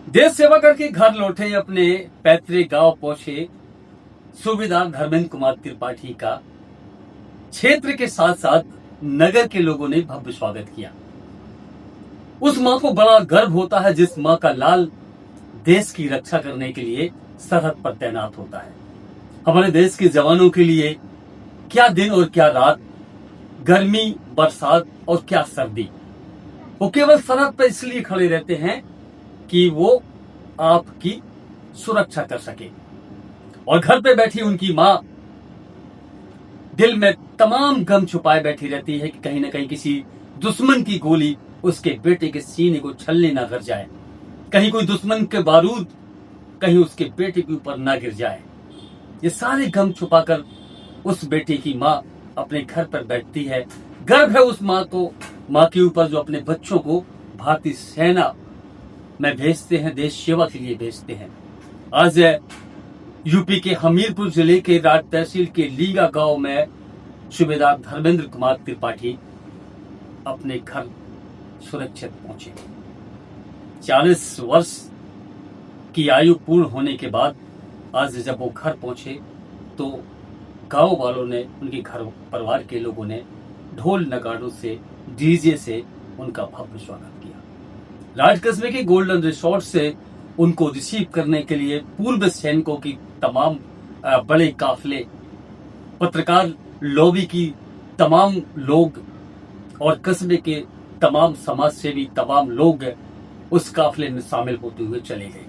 देश सेवा करके घर लौटे अपने पैतृक गांव पहुंचे सूबेदार धर्मेंद्र कुमार त्रिपाठी का क्षेत्र के साथ साथ नगर के लोगों ने भव्य स्वागत किया। उस मां को बड़ा गर्व होता है जिस मां का लाल देश की रक्षा करने के लिए सरहद पर तैनात होता है। हमारे देश के जवानों के लिए क्या दिन और क्या रात, गर्मी, बरसात और क्या सर्दी, वो केवल सरहद पर इसलिए खड़े रहते हैं कि वो आपकी सुरक्षा कर सके। और घर पे बैठी उनकी मां दिल में तमाम गम छुपाए बैठी रहती है कि कहीं ना कहीं किसी दुश्मन की गोली उसके बेटे के सीने को छलने ना कर जाए, कहीं कोई दुश्मन के बारूद कहीं उसके बेटे के ऊपर ना गिर जाए। ये सारे गम छुपाकर उस बेटे की मां अपने घर पर बैठती है। गर्व है उस मां के ऊपर जो अपने बच्चों को भारतीय सेना में भेजते हैं, देश सेवा के लिए भेजते हैं। आज यूपी के हमीरपुर जिले के राज तहसील के लीगा गांव में सूबेदार धर्मेंद्र कुमार त्रिपाठी अपने घर सुरक्षित पहुंचे। 40 वर्ष की आयु पूर्ण होने के बाद आज जब वो घर पहुंचे तो गांव वालों ने, उनके घर परिवार के लोगों ने ढोल नगाड़ों से, डीजे से उनका भव्य स्वागत किया। राज कस्बे के गोल्डन रिसोर्ट से उनको रिसीव करने के लिए पूर्व सैनिकों की तमाम बड़े काफले, पत्रकार लॉबी की तमाम लोग और कस्बे के तमाम समाज सेवी तमाम लोग उस काफले में शामिल होते हुए चले गए।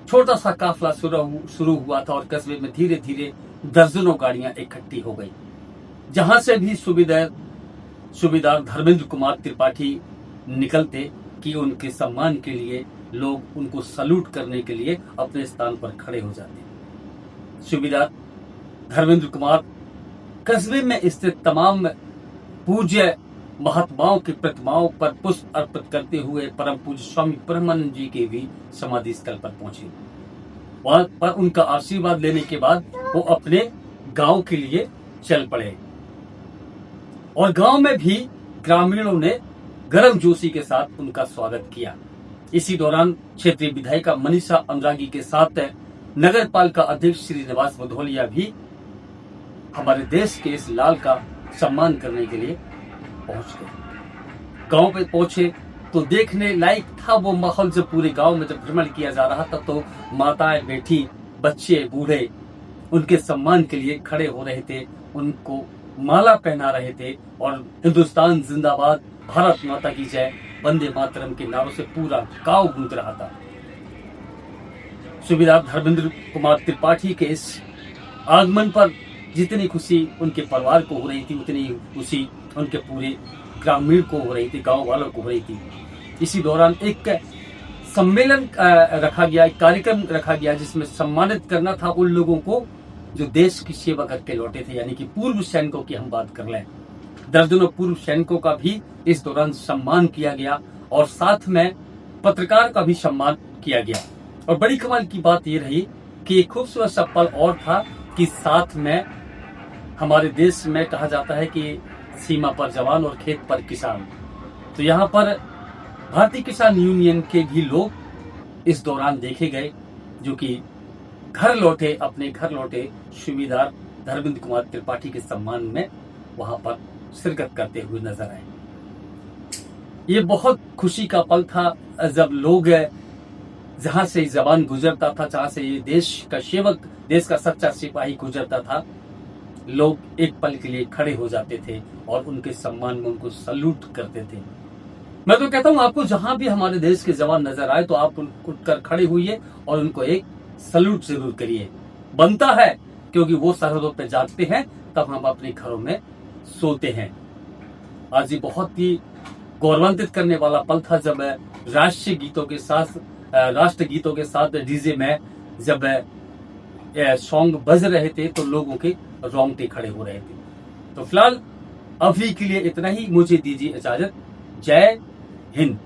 छोटा सा काफला शुरू हुआ था और कस्बे में धीरे धीरे दर्जनों गाड़ियां इकट्ठी हो गई। जहां से भी सूबेदार धर्मेंद्र कुमार त्रिपाठी निकलते कि उनके सम्मान के लिए लोग उनको सल्यूट करने के लिए अपने स्थान पर खड़े हो जाते। सूबेदार धर्मेंद्र कुमार कस्बे में स्थित तमाम पूज्य महात्माओं की प्रतिमाओं पर पुष्प अर्पित करते हुए परम पूज्य स्वामी ब्रह्मानंद जी के भी समाधि स्थल पर पहुंचे। वहां पर उनका आशीर्वाद लेने के बाद वो अपने गांव के लिए चल पड़े और गांव में भी ग्रामीणों ने गर्म जोशी के साथ उनका स्वागत किया। इसी दौरान क्षेत्रीय विधायिका मनीषा अनुरागी के साथ नगर पालिका अध्यक्ष श्रीनिवास भदौलिया भी हमारे देश के इस लाल का सम्मान करने के लिए पहुंच गए। गांव पे पहुंचे तो देखने लायक था वो माहौल। जब पूरे गांव में जब भ्रमण किया जा रहा था तो माताएं, बेटी, बच्चे, बूढ़े उनके सम्मान के लिए खड़े हो रहे थे, उनको माला पहना रहे थे और हिंदुस्तान जिंदाबाद, भारत माता की जय, वंदे मातरम के नारों से पूरा गांव गूंज रहा था। सूबेदार धर्मेंद्र कुमार त्रिपाठी के इस आगमन पर जितनी खुशी उनके परिवार को हो रही थी उतनी खुशी उनके पूरे ग्रामीण को हो रही थी, गांव वालों को हो रही थी। इसी दौरान एक सम्मेलन रखा गया, एक कार्यक्रम रखा गया जिसमें सम्मानित करना था उन लोगों को जो देश की सेवा करके लौटे थे, यानी कि पूर्व सैनिकों की हम बात कर लें। दर्जनों पूर्व सैनिकों का भी इस दौरान सम्मान किया गया और साथ में पत्रकार का भी सम्मान किया गया। और बड़ी कमाल की बात यह रही कि एक खूबसूरत सा पल और था कि साथ में हमारे देश में कहा जाता है कि सीमा पर जवान और खेत पर किसान, तो यहाँ पर भारतीय किसान यूनियन के भी लोग इस दौरान देखे गए जो कि अपने घर लौटे सूबेदार धर्मेंद्र कुमार त्रिपाठी के सम्मान में वहां पर शिरकत करते हुए नजर आए। ये बहुत खुशी का पल था जब लोग, जहां से जवान गुजरता था, जहां से ये देश का सेवक, देश का सच्चा सिपाही गुजरता था, लोग एक पल के लिए खड़े हो जाते थे और उनके सम्मान में उनको सल्यूट करते थे। मैं तो कहता हूं आपको जहां भी हमारे देश के जवान नजर आए तो आप उठकर खड़े हुइए और उनको एक सल्यूट जरूर करिए। बनता है क्योंकि वो सरहदों पे जागते हैं तब हम अपने घरों में सोते हैं। आज ये बहुत ही गौरवान्वित करने वाला पल था जब राष्ट्रीय गीतों के साथ डीजे में जब सॉन्ग बज रहे थे तो लोगों के रोंगटे खड़े हो रहे थे। तो फिलहाल अभी के लिए इतना ही, मुझे दीजिए इजाजत। जय हिंद।